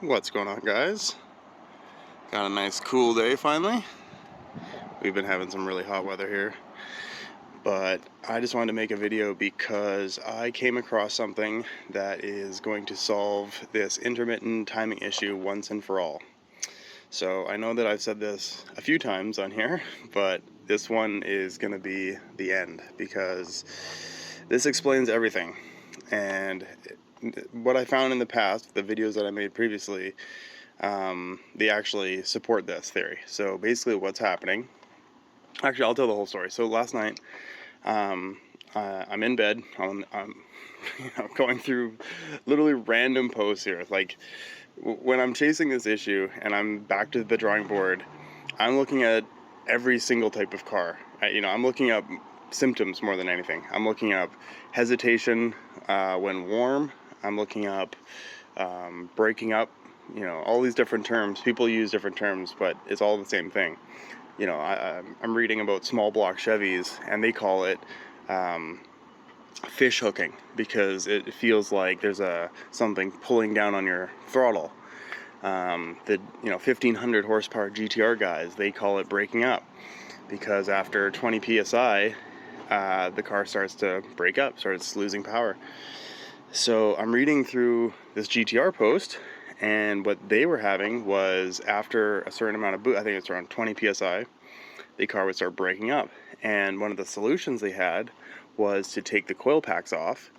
What's going on, guys? Got a nice cool day finally. We've been having some really hot weather here, but I just wanted to make a video because I came across something that is going to solve this intermittent timing issue once and for all. So I know that I've said this a few times on here, but this one is going to be the end because this explains everything. And what I found in the past, the videos that I made previously, they actually support this theory. So basically what's happening, actually I'll tell the whole story. So last night, I'm in bed, I'm going through literally random posts here. Like when I'm chasing this issue and I'm back to the drawing board, I'm looking at every single type of car. I'm looking up symptoms more than anything. I'm looking up hesitation when warm. I'm looking up breaking up, all these different terms. People use different terms, but it's all the same thing. I'm reading about small block Chevys, and they call it fish hooking because it feels like there's something pulling down on your throttle. The 1500 horsepower GTR guys, they call it breaking up because after 20 psi, the car starts to break up, starts losing power. So I'm reading through this GTR post, and what they were having was after a certain amount of boost, I think it's around 20 psi, the car would start breaking up. And one of the solutions they had was to take the coil packs off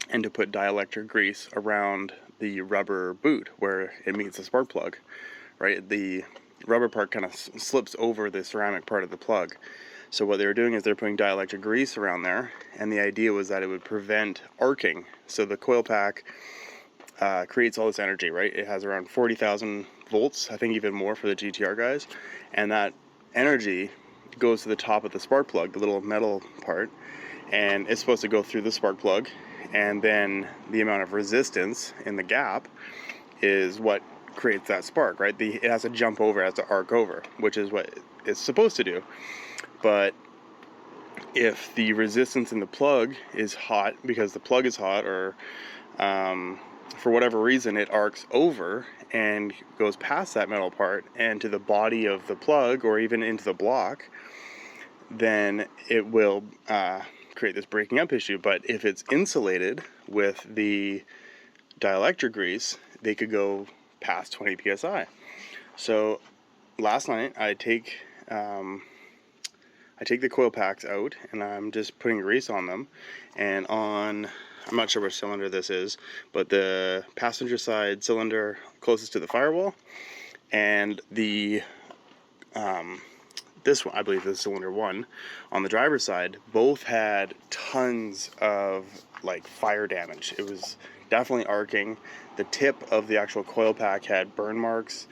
and to put dielectric grease around the rubber boot where it meets the spark plug, right? The rubber part kind of slips over the ceramic part of the plug. So what they were doing is they're putting dielectric grease around there, and the idea was that it would prevent arcing. So the coil pack creates all this energy, right? It has around 40,000 volts, I think even more for the GTR guys, and that energy goes to the top of the spark plug, the little metal part, and it's supposed to go through the spark plug, and then the amount of resistance in the gap is what creates that spark, right? It has to jump over, it has to arc over, which is what it's supposed to do. But if the resistance in the plug is hot because the plug is hot, or for whatever reason it arcs over and goes past that metal part and to the body of the plug or even into the block, then it will create this breaking up issue. But if it's insulated with the dielectric grease, they could go past 20 psi. So last night I take the coil packs out and I'm just putting grease on them, and I'm not sure which cylinder this is, but the passenger side cylinder closest to the firewall, and the this one, I believe this is cylinder 1 on the driver's side, both had tons of like fire damage. It was definitely arcing. The tip of the actual coil pack had burn marks.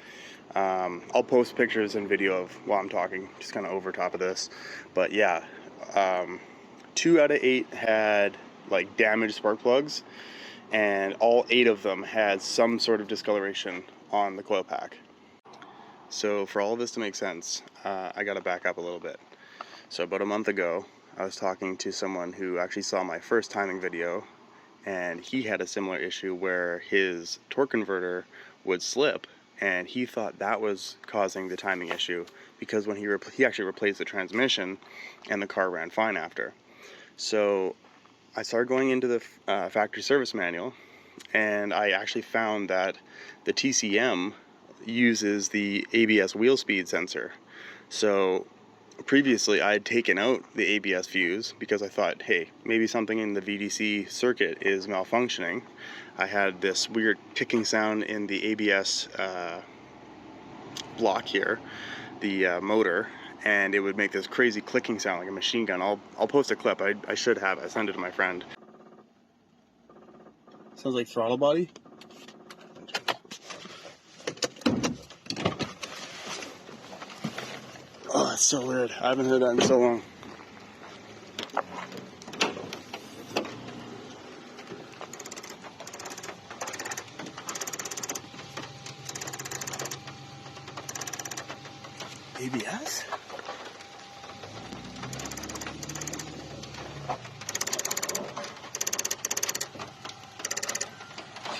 I'll post pictures and video of while I'm talking, just kind of over top of this. But yeah, 2 out of 8 had like damaged spark plugs, and all 8 of them had some sort of discoloration on the coil pack. So for all of this to make sense, I got to back up a little bit. So about a month ago, I was talking to someone who actually saw my first timing video, and he had a similar issue where his torque converter would slip, and he thought that was causing the timing issue because when he actually replaced the transmission and the car ran fine after. So I started going into the factory service manual, and I actually found that the TCM uses the ABS wheel speed sensor. So previously I had taken out the ABS fuse because I thought, hey, maybe something in the VDC circuit is malfunctioning. I had this weird ticking sound in the ABS block here, the motor, and it would make this crazy clicking sound like a machine gun. I'll post a clip. I should have. I sent it to my friend. Sounds like throttle body. Oh, that's so weird. I haven't heard that in so long. ABS?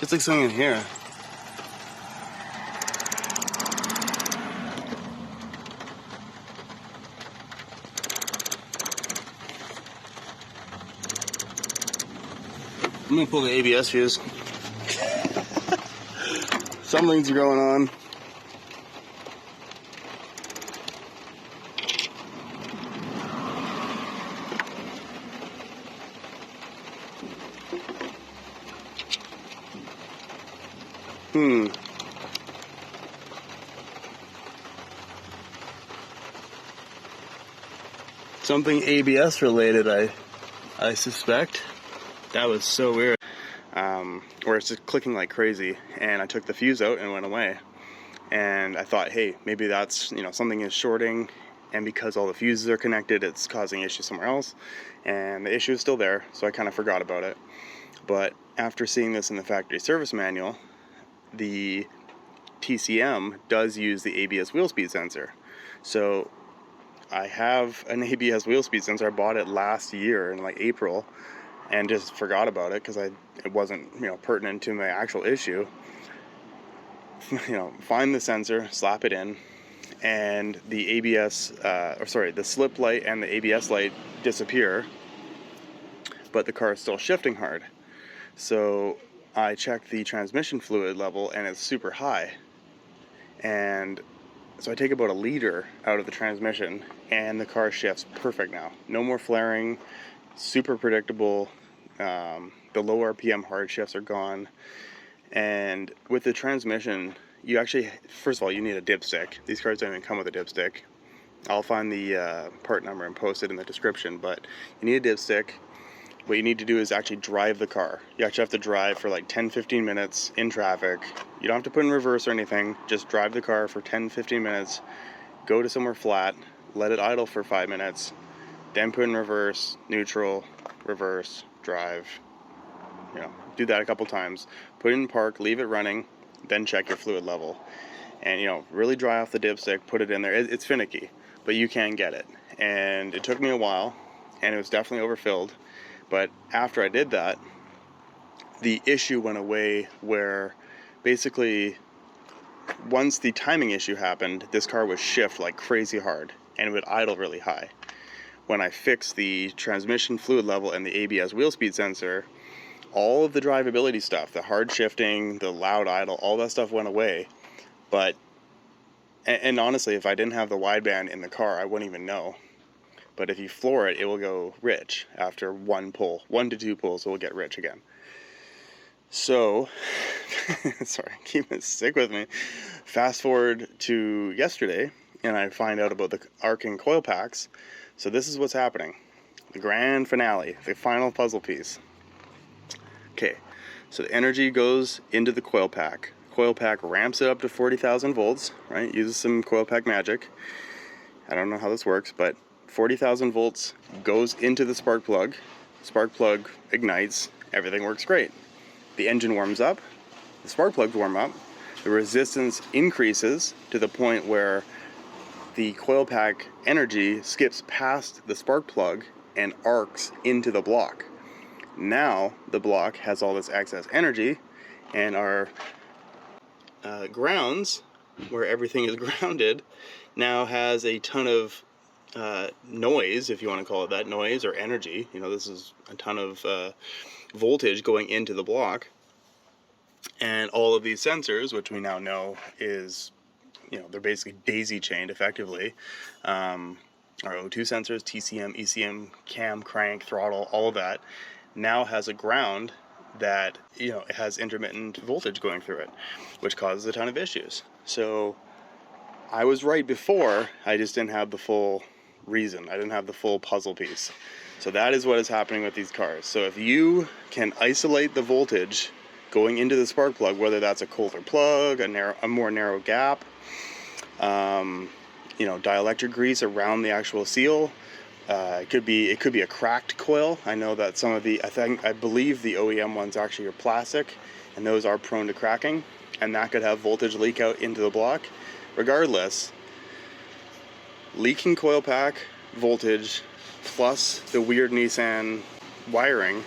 It's like something in here. Let me pull the ABS fuse. Something's going on. Something ABS related, I suspect. That was so weird. Where it's just clicking like crazy, and I took the fuse out and it went away. And I thought, hey, maybe that's, something is shorting, and because all the fuses are connected, it's causing issues somewhere else. And the issue is still there, so I kind of forgot about it. But after seeing this in the factory service manual, the TCM does use the ABS wheel speed sensor. So I have an ABS wheel speed sensor. I bought it last year in like April and just forgot about it because it wasn't pertinent to my actual issue. Find the sensor, slap it in, and the ABS the slip light and the ABS light disappear, but the car is still shifting hard. So I checked the transmission fluid level and it's super high, and so I take about a liter out of the transmission and the car shifts perfect now. No more flaring, super predictable. The low RPM hard shifts are gone. And with the transmission, you actually, first of all, you need a dipstick. These cars don't even come with a dipstick. I'll find the part number and post it in the description, but you need a dipstick. What you need to do is actually drive the car. You actually have to drive for like 10-15 minutes in traffic. You don't have to put in reverse or anything. Just drive the car for 10-15 minutes, go to somewhere flat, let it idle for 5 minutes, then put in reverse, neutral, reverse, drive. Do that a couple times. Put it in park, leave it running, then check your fluid level. And really dry off the dipstick, put it in there. It's finicky, but you can get it. And it took me a while, and it was definitely overfilled. But after I did that, the issue went away, where basically once the timing issue happened, this car would shift like crazy hard and it would idle really high. When I fixed the transmission fluid level and the ABS wheel speed sensor, all of the drivability stuff, the hard shifting, the loud idle, all that stuff went away. But, and honestly, if I didn't have the wideband in the car, I wouldn't even know. But if you floor it, it will go rich after 1 pull. 1 to 2 pulls, it will get rich again. So, sorry, keep it stick with me. Fast forward to yesterday, and I find out about the arcing coil packs. So this is what's happening. The grand finale, the final puzzle piece. Okay, so the energy goes into the coil pack. Coil pack ramps it up to 40,000 volts, right? Uses some coil pack magic. I don't know how this works, but 40,000 volts goes into the spark plug. Spark plug ignites. Everything works great. The engine warms up. The spark plugs warm up. The resistance increases to the point where the coil pack energy skips past the spark plug and arcs into the block. Now the block has all this excess energy, and our grounds, where everything is grounded, now has a ton of noise, if you want to call it that, noise or energy. This is a ton of voltage going into the block, and all of these sensors, which we now know is, they're basically daisy chained effectively. Our O2 sensors, TCM, ECM, cam, crank, throttle, all of that now has a ground that, it has intermittent voltage going through it, which causes a ton of issues. So I was right before, I just didn't have the full reason. I didn't have the full puzzle piece. So that is what is happening with these cars. So if you can isolate the voltage going into the spark plug, whether that's a colder plug, a more narrow gap, dielectric grease around the actual seal, it could be a cracked coil. I know that some of I believe the OEM ones actually are plastic, and those are prone to cracking, and that could have voltage leak out into the block. Regardless, leaking coil pack voltage plus the weird Nissan wiring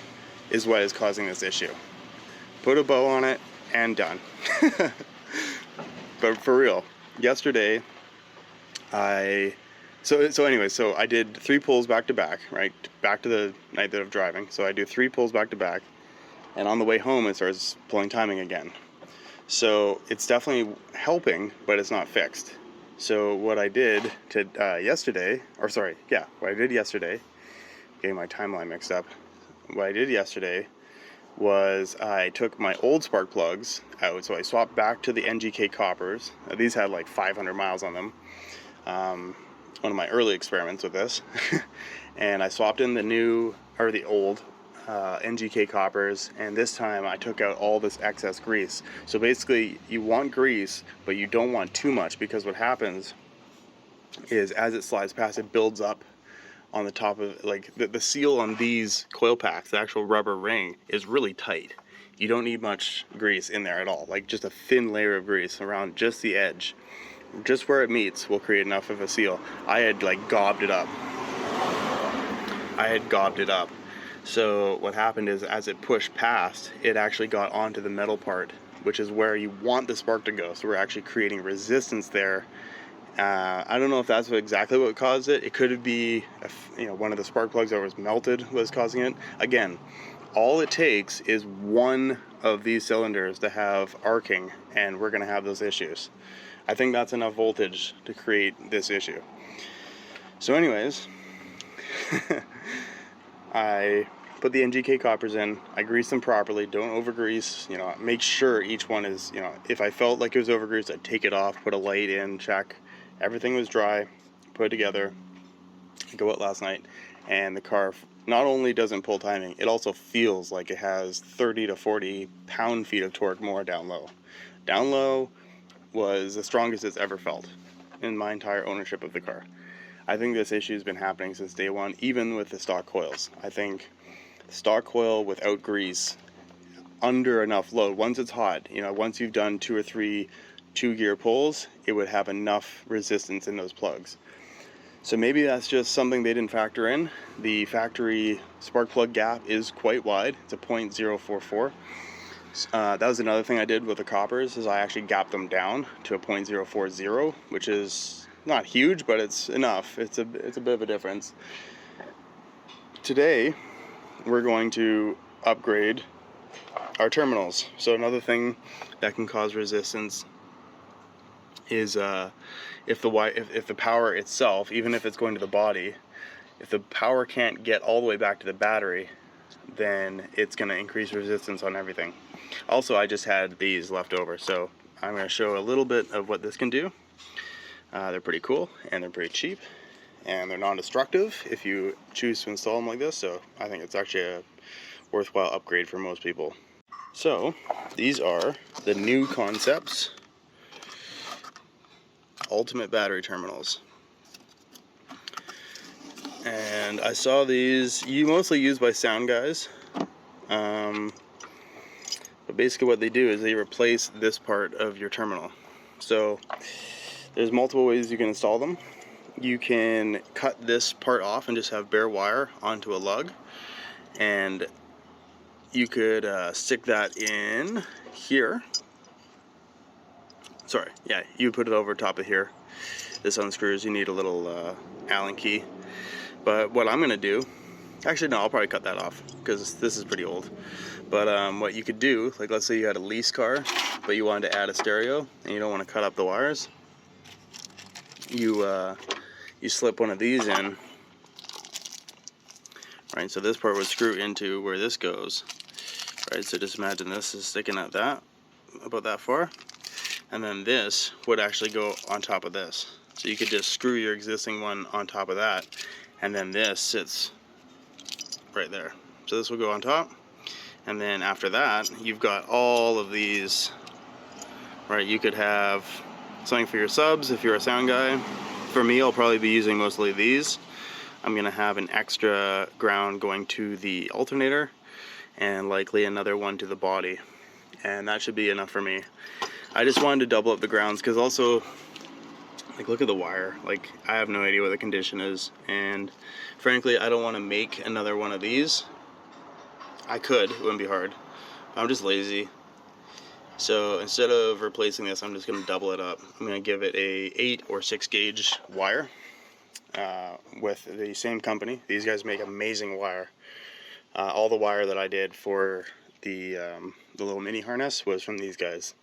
is what is causing this issue. Put a bow on it and done. But for real, yesterday so I did 3 pulls back to back, right? Back to the night that I'm driving. So I do 3 pulls back to back. and on the way home it starts pulling timing again. So it's definitely helping, but it's not fixed. So what I did to yesterday, what I did yesterday, getting my timeline mixed up. What I did yesterday was I took my old spark plugs out, so I swapped back to the NGK coppers. These had like 500 miles on them. One of my early experiments with this. And I swapped in the old NGK coppers, and this time I took out all this excess grease. So basically you want grease, but you don't want too much, because what happens is as it slides past, it builds up on the top of, like, the seal on these coil packs, the actual rubber ring, is really tight. You don't need much grease in there at all, like just a thin layer of grease around just the edge. Just where it meets will create enough of a seal. I had like gobbed it up. So what happened is, as it pushed past, it actually got onto the metal part, which is where you want the spark to go. So we're actually creating resistance there. I don't know if that's exactly what caused it. It could be, one of the spark plugs that was melted was causing it. Again, all it takes is one of these cylinders to have arcing, and we're going to have those issues. I think that's enough voltage to create this issue. So anyways, I put the NGK coppers in, I greased them properly, don't over grease, make sure each one is, if I felt like it was over greased, I'd take it off, put a light in, check. Everything was dry, put it together, go out last night, and the car not only doesn't pull timing, it also feels like it has 30 to 40 pound-feet of torque more down low. Down low was the strongest it's ever felt in my entire ownership of the car. I think this issue has been happening since day one, even with the stock coils. I think the stock coil without grease, under enough load, once it's hot, once you've done 2 or 3 2-gear pulls, it would have enough resistance in those plugs. So maybe that's just something they didn't factor in. The factory spark plug gap is quite wide. It's a 0.044. That was another thing I did with the coppers, is I actually gapped them down to a 0.040, which is not huge, but it's enough. It's a bit of a difference. Today we're going to upgrade our terminals. So another thing that can cause resistance is if the power itself, even if it's going to the body, if the power can't get all the way back to the battery, then it's going to increase resistance on everything. Also, I just had these left over, so I'm going to show a little bit of what this can do. They're pretty cool, and they're pretty cheap, and they're non-destructive if you choose to install them like this, so I think it's actually a worthwhile upgrade for most people. So these are the KnuKonceptz ultimate battery terminals, and I saw these mostly used by sound guys, but basically what they do is they replace this part of your terminal. So there's multiple ways you can install them. You can cut this part off and just have bare wire onto a lug, and you could stick that in here. Sorry, yeah, you put it over top of here. This unscrews. You need a little Allen key. But what I'm gonna do, actually no, I'll probably cut that off because this is pretty old. But what you could do, like let's say you had a lease car, but you wanted to add a stereo and you don't want to cut up the wires. You slip one of these in, right? So this part would screw into where this goes, right? So just imagine this is sticking at that, about that far. And then this would actually go on top of this. So you could just screw your existing one on top of that, and then this sits right there. So this will go on top, and then after that, you've got all of these, right? You could have something for your subs if you're a sound guy. For me, I'll probably be using mostly these. I'm gonna have an extra ground going to the alternator, and likely another one to the body. And that should be enough for me. I just wanted to double up the grounds because also, like, look at the wire. Like, I have no idea what the condition is, and frankly I don't want to make another one of these. I could, it wouldn't be hard. I'm just lazy. So instead of replacing this, I'm just going to double it up. I'm going to give it a 8 or 6 gauge wire with the same company. These guys make amazing wire. All the wire that I did for the little mini harness was from these guys.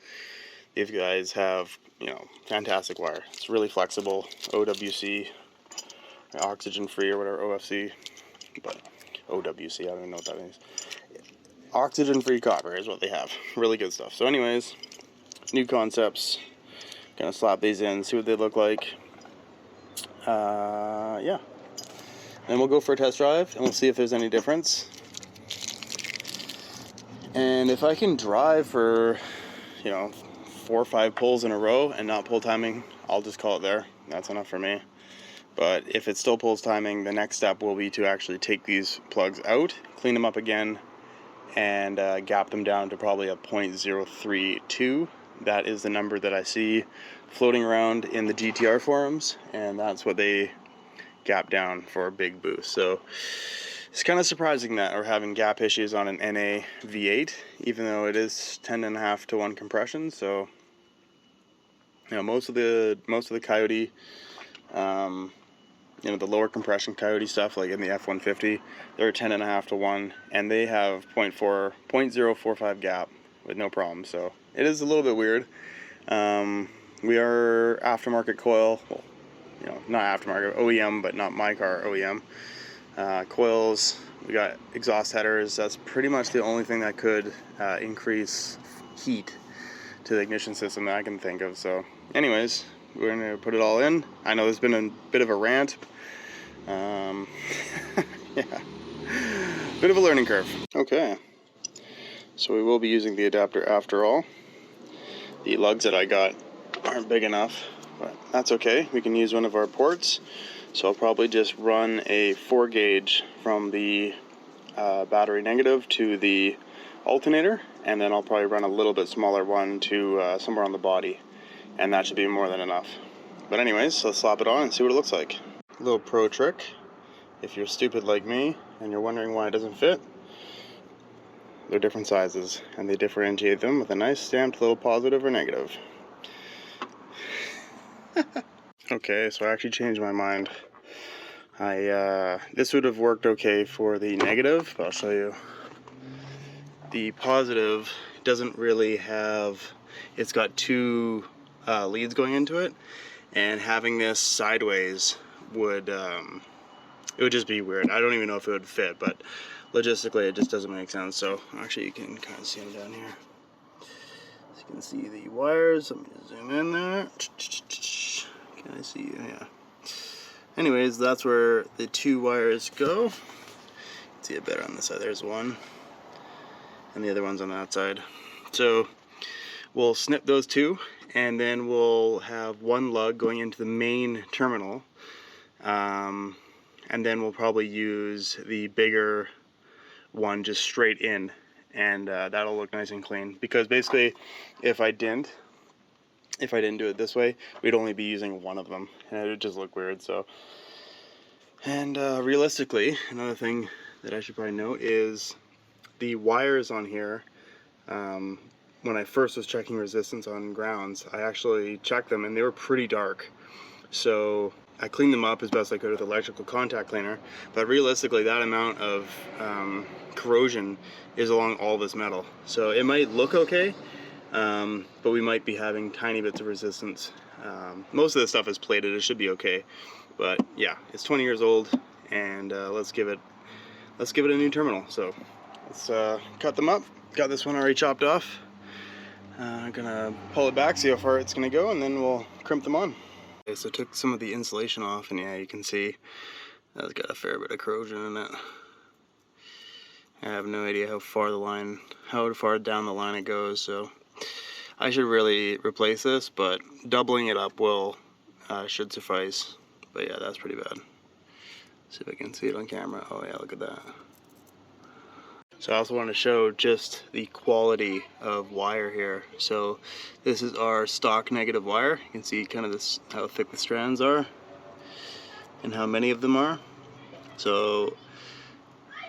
These guys have, you know, fantastic wire. It's really flexible, OWC, oxygen free or whatever, OFC, but OWC, I don't even know what that means. Oxygen free copper is what they have. Really good stuff. So anyways, KnuKonceptz, gonna slap these in, see what they look like. Yeah. Then we'll go for a test drive and we'll see if there's any difference. And if I can drive for, you know, 4 or 5 pulls in a row and not pull timing, I'll just call it there. That's enough for me. But if it still pulls timing, the next step will be to actually take these plugs out, clean them up again, and gap them down to probably a 0.032. That is the number that I see floating around in the GTR forums, and that's what they gap down for a big boost. So it's kind of surprising that we're having gap issues on an NA V8, even though it is 10.5 to 1 compression. So you know, most of the Coyote, you know, the lower compression Coyote stuff, like in the F-150, they're 10.5 to 1, and they have 0.045 gap with no problem. So it is a little bit weird. We are aftermarket coil, well, you know, not aftermarket, OEM, but not my car OEM. Coils, we got exhaust headers. That's pretty much the only thing that could increase heat to the ignition system that I can think of. So anyways, we're going to put it all in. I know there's been a bit of a rant. Yeah, bit of a learning curve. Okay, so we will be using the adapter after all. The lugs that I got aren't big enough, but that's okay. We can use one of our ports. So I'll probably just run a 4 gauge from the battery negative to the alternator, and then I'll probably run a little bit smaller one to somewhere on the body, and that should be more than enough. But anyways, let's slap it on and see what it looks like. A little pro trick, if you're stupid like me and you're wondering why it doesn't fit, they're different sizes, and they differentiate them with a nice stamped little positive or negative. Okay, so I actually changed my mind. This would have worked okay for the negative, but I'll show you. The positive doesn't really have, it's got 2 leads going into it, and having this sideways would, it would just be weird. I don't even know if it would fit, but logistically it just doesn't make sense. So actually you can kind of see them down here. So you can see the wires. Let me just zoom in there. Can I see? Yeah. Anyways, that's where the 2 wires go. You can see it better on this side. There's one, and the other one's on that side. So we'll snip those 2, and then we'll have 1 lug going into the main terminal, and then we'll probably use the bigger one just straight in, and that'll look nice and clean. Because basically, if I didn't do it this way, we'd only be using one of them, and it would just look weird. So, and realistically, another thing that I should probably note is the wires on here. When I first was checking resistance on grounds, I actually checked them, and they were pretty dark. So I cleaned them up as best I could with electrical contact cleaner, but realistically that amount of corrosion is along all this metal. So it might look okay, but we might be having tiny bits of resistance. Most of the stuff is plated, it should be okay. But yeah, it's 20 years old, and let's give it a new terminal. So let's cut them up. Got this one already chopped off. I'm gonna pull it back, see how far it's gonna go, and then we'll crimp them on. Okay, so I took some of the insulation off, and yeah, you can see that's got a fair bit of corrosion in it. I have no idea how far down the line it goes, so I should really replace this, but doubling it up should suffice. But yeah, that's pretty bad. See if I can see it on camera. Oh yeah, look at that. So I also want to show just the quality of wire here. So this is our stock negative wire. You can see kind of how thick the strands are and how many of them are. So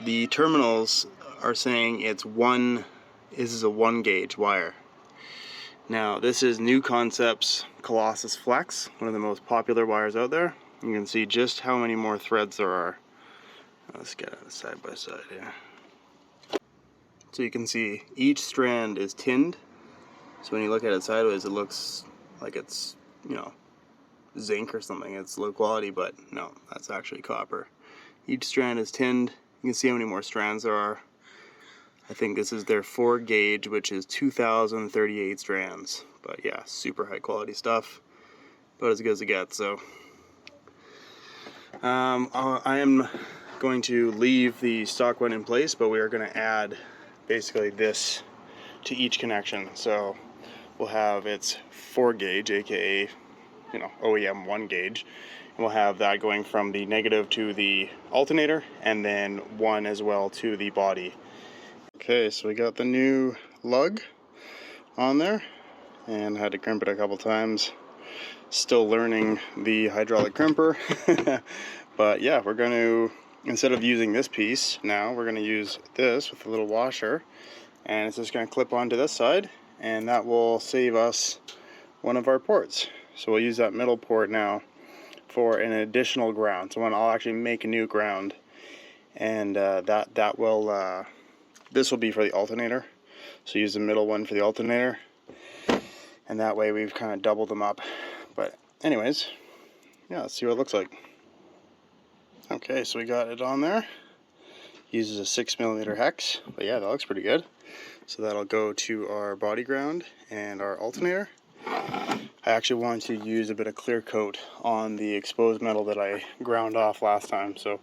the terminals are saying this is a 1 gauge wire. Now this is KnuKonceptz Colossus Flex, one of the most popular wires out there. You can see just how many more threads there are. Let's get it side by side here. So you can see each strand is tinned. So when you look at it sideways, it looks like it's, you know, zinc or something. It's low quality, but no, that's actually copper. Each strand is tinned. You can see how many more strands there are. I think this is their 4 gauge, which is 2,038 strands. But yeah, super high quality stuff, but as good as it gets. So I am going to leave the stock one in place, but we are going to add basically this to each connection. So we'll have its 4 gauge, aka, you know, OEM 1 gauge, and we'll have that going from the negative to the alternator, and then 1 as well to the body. Okay, so we got the new lug on there, and had to crimp it a couple times. Still learning the hydraulic crimper. But yeah, we're going to, instead of using this piece now, we're going to use this with a little washer, and it's just going to clip onto this side, and that will save us one of our ports. So we'll use that middle port now for an additional ground. So when I'll actually make a new ground, and that will this will be for the alternator. So use the middle one for the alternator, and that way we've kind of doubled them up. But anyways, yeah, let's see what it looks like. Okay, so we got it on there. Uses a 6mm hex, but yeah, that looks pretty good. So that'll go to our body ground and our alternator. I actually wanted to use a bit of clear coat on the exposed metal that I ground off last time. So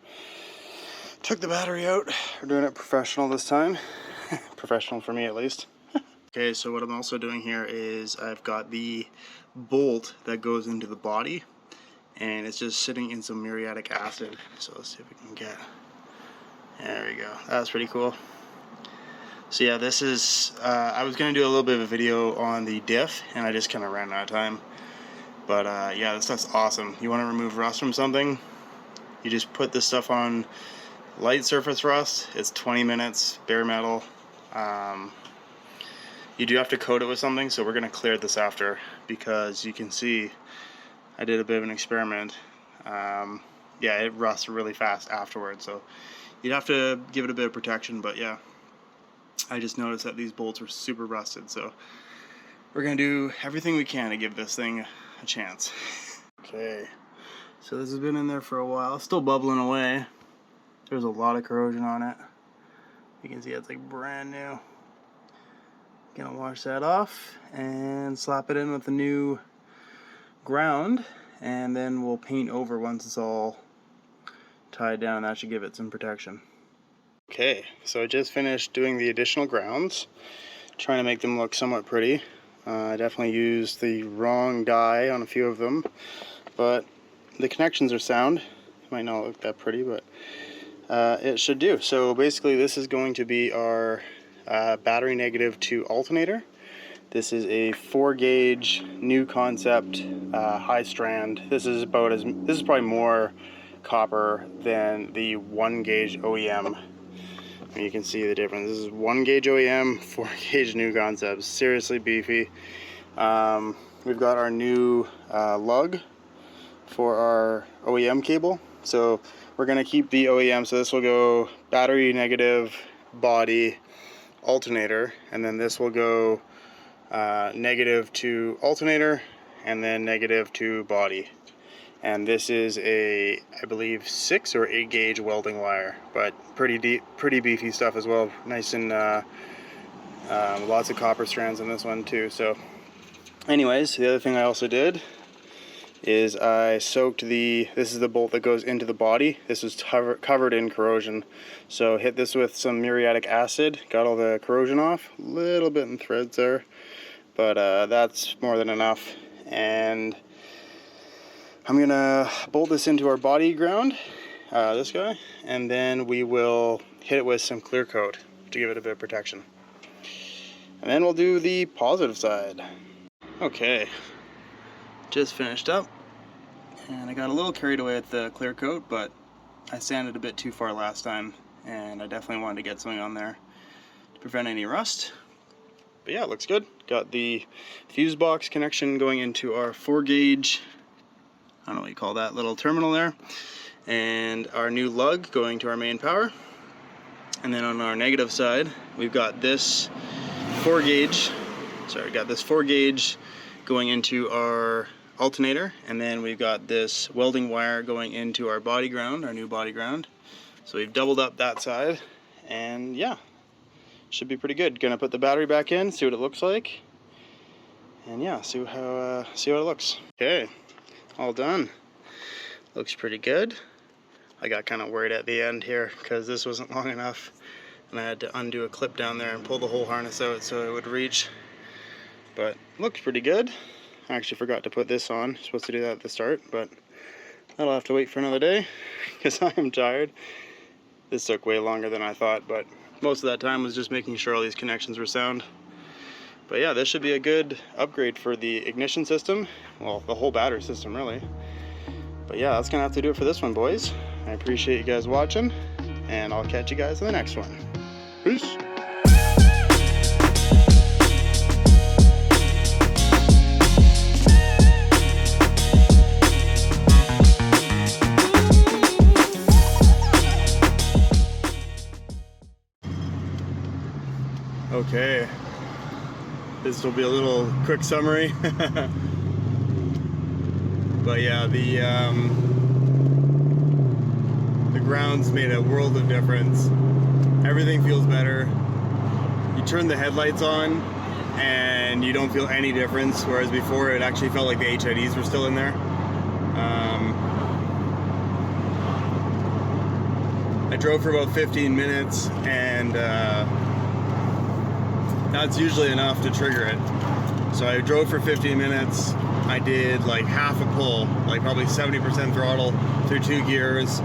took the battery out. We're doing it professional this time. Professional for me at least. Okay, so what I'm also doing here is I've got the bolt that goes into the body, and it's just sitting in some muriatic acid. So let's see if we can get, there we go. That was pretty cool. So yeah, this is, I was going to do a little bit of a video on the diff, and I just kind of ran out of time. But yeah, this stuff's awesome. You want to remove rust from something, you just put this stuff on light surface rust. It's 20 minutes, bare metal. You do have to coat it with something, so we're going to clear this after, because you can see I did a bit of an experiment. Yeah, it rusts really fast afterwards, so you'd have to give it a bit of protection. But yeah, I just noticed that these bolts are super rusted, so we're going to do everything we can to give this thing a chance. Okay, so this has been in there for a while, still bubbling away. There's a lot of corrosion on it. You can see it's like brand new. Gonna wash that off and slap it in with the new ground, and then we'll paint over once it's all tied down. That should give it some protection. Okay, so I just finished doing the additional grounds, trying to make them look somewhat pretty. I definitely used the wrong dye on a few of them, but the connections are sound. It might not look that pretty, but it should do. So basically this is going to be our battery negative to alternator. This is a 4 gauge KnuKonceptz high strand. This is probably more copper than the 1 gauge OEM. And you can see the difference. This is 1 gauge OEM, 4 gauge KnuKonceptz. Seriously beefy. We've got our new lug for our OEM cable. So we're going to keep the OEM. So this will go battery negative, body, alternator, and then this will go negative to alternator, and then negative to body. And this is a, I believe, 6 or 8 gauge welding wire, but pretty deep, pretty beefy stuff as well. Nice and lots of copper strands in this one too. So anyways, the other thing I also did is I soaked this is the bolt that goes into the body. This is covered in corrosion. So hit this with some muriatic acid, got all the corrosion off, a little bit in threads there, but that's more than enough. And I'm gonna bolt this into our body ground, this guy, and then we will hit it with some clear coat to give it a bit of protection. And then we'll do the positive side. Okay, just finished up, and I got a little carried away with the clear coat, but I sanded a bit too far last time, and I definitely wanted to get something on there to prevent any rust. But yeah, it looks good. Got the fuse box connection going into our 4 gauge, I don't know what you call that, little terminal there, and our new lug going to our main power. And then on our negative side, we've got this 4 gauge going into our alternator, and then we've got this welding wire going into our body ground, our new body ground. So we've doubled up that side, and yeah, should be pretty good. Gonna put the battery back in, see what it looks like, and yeah, see how it looks. Okay, all done. Looks pretty good. I got kind of worried at the end here because this wasn't long enough, and I had to undo a clip down there and pull the whole harness out so it would reach. But looks pretty good. I actually forgot to put this on. Supposed to do that at the start, but I'll have to wait for another day because I am tired. This took way longer than I thought, but most of that time was just making sure all these connections were sound. But yeah, this should be a good upgrade for the ignition system. Well, the whole battery system, really. But yeah, that's gonna have to do it for this one, boys. I appreciate you guys watching, and I'll catch you guys in the next one. Peace. Okay, this will be a little quick summary. But yeah, the ground's made a world of difference. Everything feels better. You turn the headlights on and you don't feel any difference, whereas before it actually felt like the HIDs were still in there. I drove for about 15 minutes, and that's usually enough to trigger it. So I drove for 15 minutes. I did like half a pull, like probably 70% throttle through 2 gears.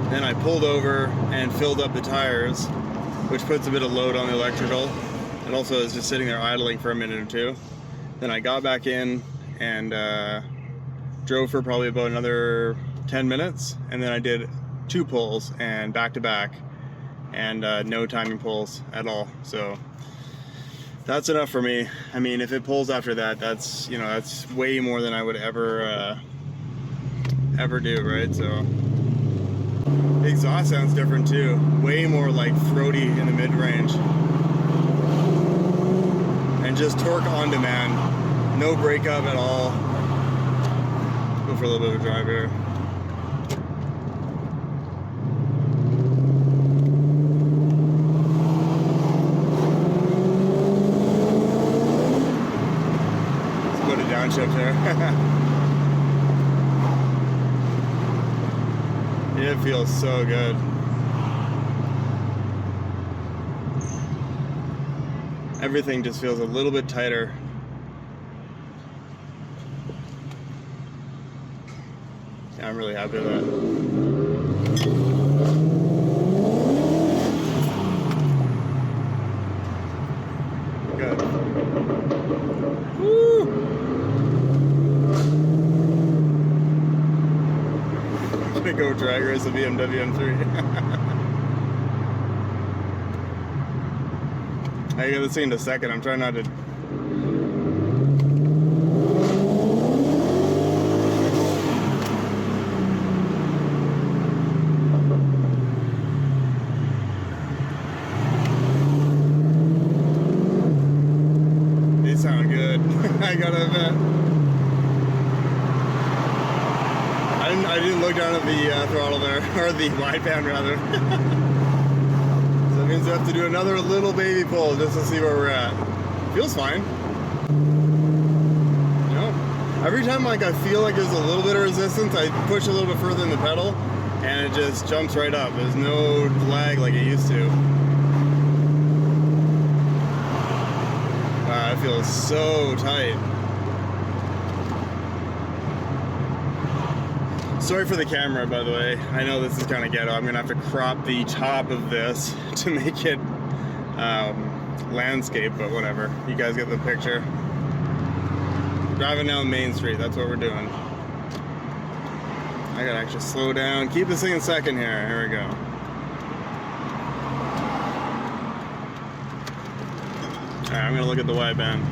Then I pulled over and filled up the tires, which puts a bit of load on the electrical. It also is just sitting there idling for a minute or two. Then I got back in and drove for probably about another 10 minutes. And then I did 2 pulls and back to back, and no timing pulls at all. So that's enough for me. I mean, if it pulls after that, that's, you know, that's way more than I would ever do, right? So the exhaust sounds different too. Way more like throaty in the mid-range. And just torque on demand. No breakup at all. Go for a little bit of a drive here. Downshift there. It feels so good. Everything just feels a little bit tighter. Yeah, I'm really happy with that. Good. Woo! Go drag race a BMW M3. I get this thing in a second. I'm trying not to. They sound good. I gotta admit. I didn't look down at the throttle there, or the wideband rather. So that means we have to do another little baby pull just to see where we're at. Feels fine. You know, every time like I feel like there's a little bit of resistance, I push a little bit further in the pedal, and it just jumps right up. There's no lag like it used to. Wow, it feels so tight. Sorry for the camera, by the way. I know this is kind of ghetto. I'm gonna have to crop the top of this to make it landscape, but whatever. You guys get the picture. Driving down Main Street, that's what we're doing. I gotta actually slow down. Keep this thing in second here. Here we go. Alright, I'm gonna look at the wideband.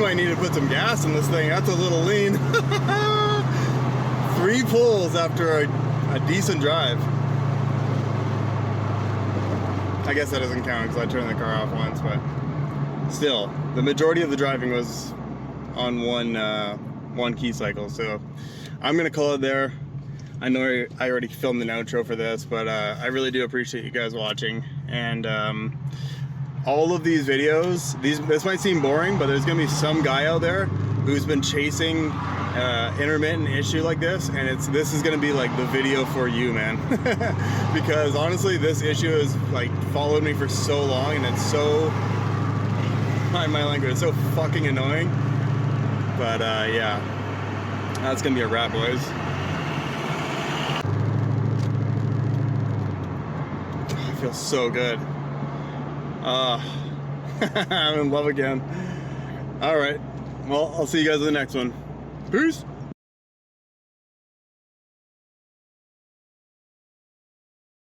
knew I needed to put some gas in this thing. That's a little lean. 3 pulls after a decent drive. I guess that doesn't count because I turned the car off once, but still, the majority of the driving was on one key cycle. So I'm gonna call it there. I know I already filmed an outro for this, but I really do appreciate you guys watching. And all of these videos, this might seem boring, but there's gonna be some guy out there who's been chasing intermittent issue like this, and this is gonna be like the video for you, man. Because honestly, this issue has like followed me for so long, and it's so, my language, it's so fucking annoying. But yeah, that's gonna be a wrap, boys. It feels so good. I'm in love again. All right, well, I'll see you guys in the next one. Peace.